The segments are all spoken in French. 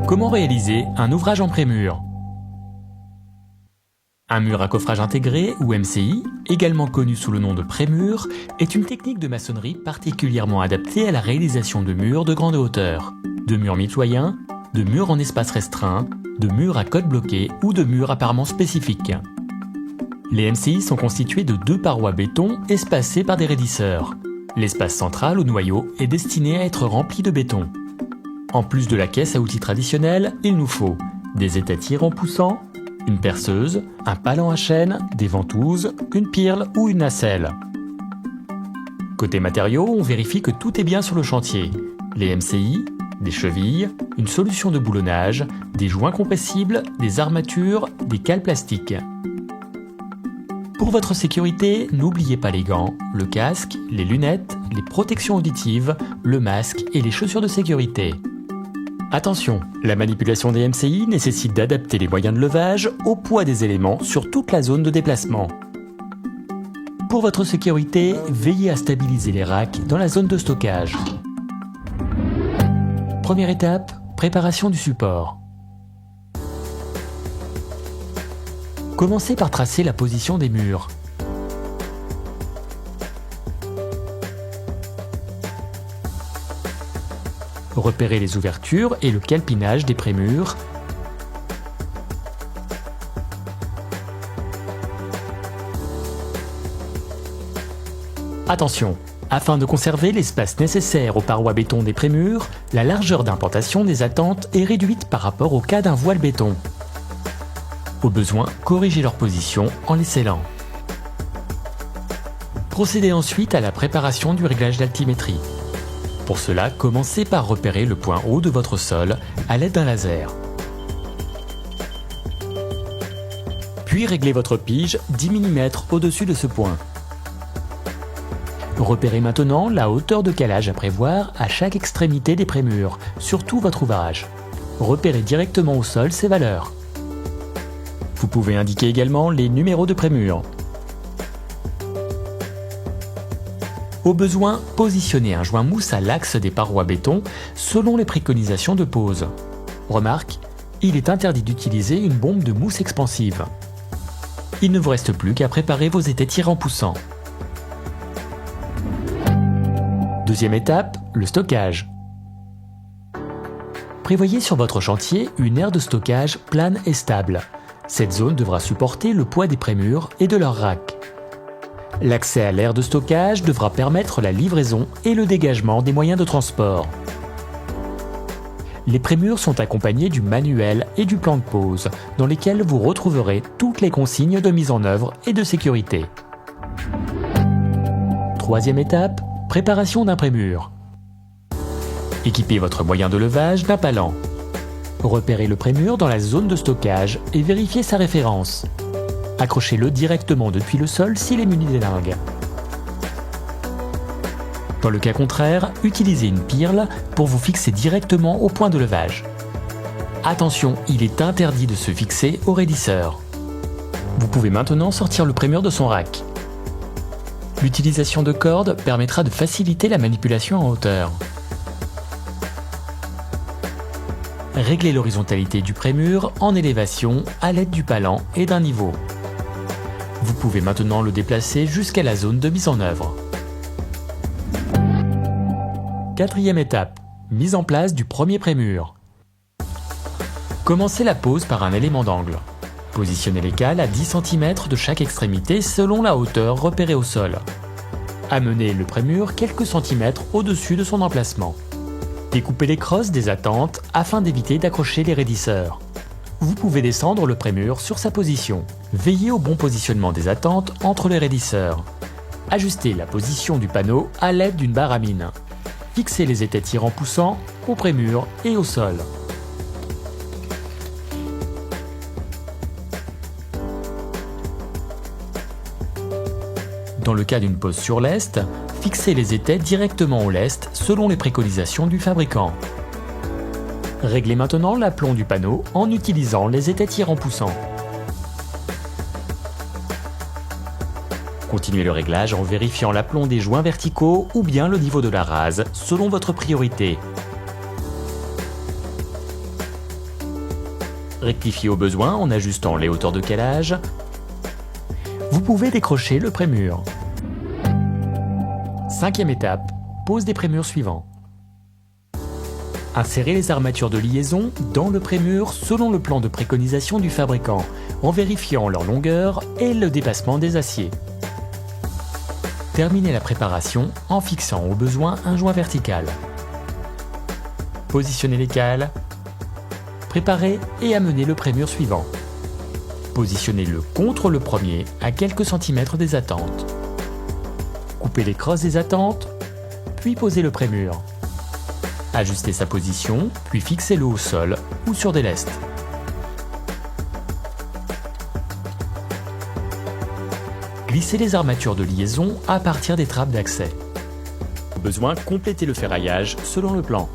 Comment réaliser un ouvrage en prémur? Un mur à coffrage intégré, ou MCI, également connu sous le nom de prémur, est une technique de maçonnerie particulièrement adaptée à la réalisation de murs de grande hauteur, de murs mitoyens, de murs en espace restreint, de murs à code bloqué ou de murs apparemment spécifiques. Les MCI sont constitués de deux parois béton espacées par des raidisseurs. L'espace central, au noyau, est destiné à être rempli de béton. En plus de la caisse à outils traditionnelle, il nous faut des étais en poussant, une perceuse, un palan à chaîne, des ventouses, une pirle ou une nacelle. Côté matériaux, on vérifie que tout est bien sur le chantier. Les MCI, des chevilles, une solution de boulonnage, des joints compressibles, des armatures, des cales plastiques. Pour votre sécurité, n'oubliez pas les gants, le casque, les lunettes, les protections auditives, le masque et les chaussures de sécurité. Attention, la manipulation des MCI nécessite d'adapter les moyens de levage au poids des éléments sur toute la zone de déplacement. Pour votre sécurité, veillez à stabiliser les racks dans la zone de stockage. Première étape, préparation du support. Commencez par tracer la position des murs. Repérez les ouvertures et le calpinage des prémurs. Attention, afin de conserver l'espace nécessaire aux parois béton des prémurs, la largeur d'implantation des attentes est réduite par rapport au cas d'un voile béton. Au besoin, corrigez leur position en les scellant. Procédez ensuite à la préparation du réglage d'altimétrie. Pour cela, commencez par repérer le point haut de votre sol à l'aide d'un laser. Puis réglez votre pige 10 mm au-dessus de ce point. Repérez maintenant la hauteur de calage à prévoir à chaque extrémité des prémurs, sur tout votre ouvrage. Repérez directement au sol ces valeurs. Vous pouvez indiquer également les numéros de prémurs. Au besoin, positionnez un joint mousse à l'axe des parois béton selon les préconisations de pose. Remarque, il est interdit d'utiliser une bombe de mousse expansive. Il ne vous reste plus qu'à préparer vos étais en poussant. Deuxième étape, le stockage. Prévoyez sur votre chantier une aire de stockage plane et stable. Cette zone devra supporter le poids des prémurs et de leurs racks. L'accès à l'aire de stockage devra permettre la livraison et le dégagement des moyens de transport. Les prémurs sont accompagnés du manuel et du plan de pose, dans lesquels vous retrouverez toutes les consignes de mise en œuvre et de sécurité. Troisième étape, préparation d'un prémur. Équipez votre moyen de levage d'un palan. Repérez le prémur dans la zone de stockage et vérifiez sa référence. Accrochez-le directement depuis le sol s'il est muni d'élingues. Dans le cas contraire, utilisez une pirle pour vous fixer directement au point de levage. Attention, il est interdit de se fixer au raidisseur. Vous pouvez maintenant sortir le prémur de son rack. L'utilisation de cordes permettra de faciliter la manipulation en hauteur. Réglez l'horizontalité du prémur en élévation à l'aide du palan et d'un niveau. Vous pouvez maintenant le déplacer jusqu'à la zone de mise en œuvre. Quatrième étape, mise en place du premier prémur. Commencez la pose par un élément d'angle. Positionnez les cales à 10 cm de chaque extrémité selon la hauteur repérée au sol. Amenez le prémur quelques centimètres au-dessus de son emplacement. Découpez les crosses des attentes afin d'éviter d'accrocher les raidisseurs. Vous pouvez descendre le prémur sur sa position. Veillez au bon positionnement des attentes entre les raidisseurs. Ajustez la position du panneau à l'aide d'une barre à mine. Fixez les étais en poussant au prémur et au sol. Dans le cas d'une pose sur lest, fixez les étais directement au lest selon les préconisations du fabricant. Réglez maintenant l'aplomb du panneau en utilisant les étais en poussant. Continuez le réglage en vérifiant l'aplomb des joints verticaux ou bien le niveau de la rase selon votre priorité. rectifiez au besoin en ajustant les hauteurs de calage. Vous pouvez décrocher le prémur. 5e étape, pose des prémurs suivants. Insérez les armatures de liaison dans le prémur selon le plan de préconisation du fabricant, en vérifiant leur longueur et le dépassement des aciers. Terminez la préparation en fixant au besoin un joint vertical. Positionnez les cales. Préparez et amenez le prémur suivant. Positionnez-le contre le premier à quelques centimètres des attentes. Coupez les crosses des attentes, puis posez le prémur. Ajustez sa position, puis fixez-le au sol ou sur des lestes. Glissez les armatures de liaison à partir des trappes d'accès. Au besoin, complétez le ferraillage selon le plan.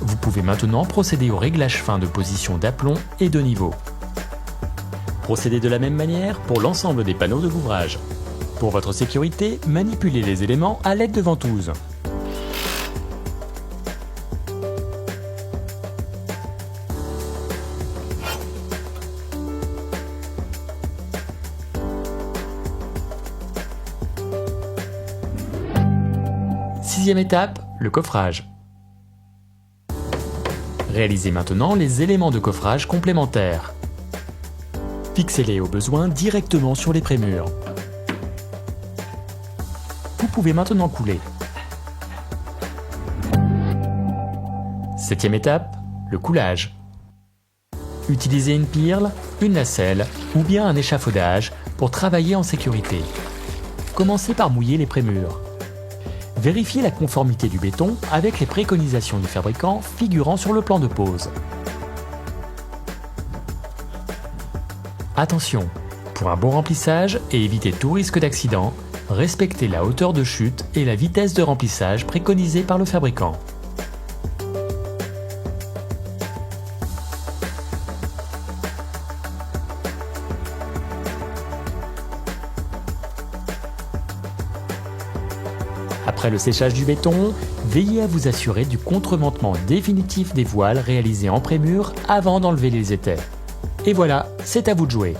Vous pouvez maintenant procéder au réglage fin de position d'aplomb et de niveau. Procédez de la même manière pour l'ensemble des panneaux de l'ouvrage. Pour votre sécurité, manipulez les éléments à l'aide de ventouses. Sixième étape, le coffrage. Réalisez maintenant les éléments de coffrage complémentaires. Fixez-les au besoin directement sur les prémurs. Vous pouvez maintenant couler. 7e étape, le coulage. Utilisez une pirle, une nacelle ou bien un échafaudage pour travailler en sécurité. Commencez par mouiller les prémurs. Vérifiez la conformité du béton avec les préconisations du fabricant figurant sur le plan de pose. Attention, pour un bon remplissage et éviter tout risque d'accident, respectez la hauteur de chute et la vitesse de remplissage préconisée par le fabricant. Après le séchage du béton, veillez à vous assurer du contreventement définitif des voiles réalisées en prémur avant d'enlever les étais. Et voilà, c'est à vous de jouer.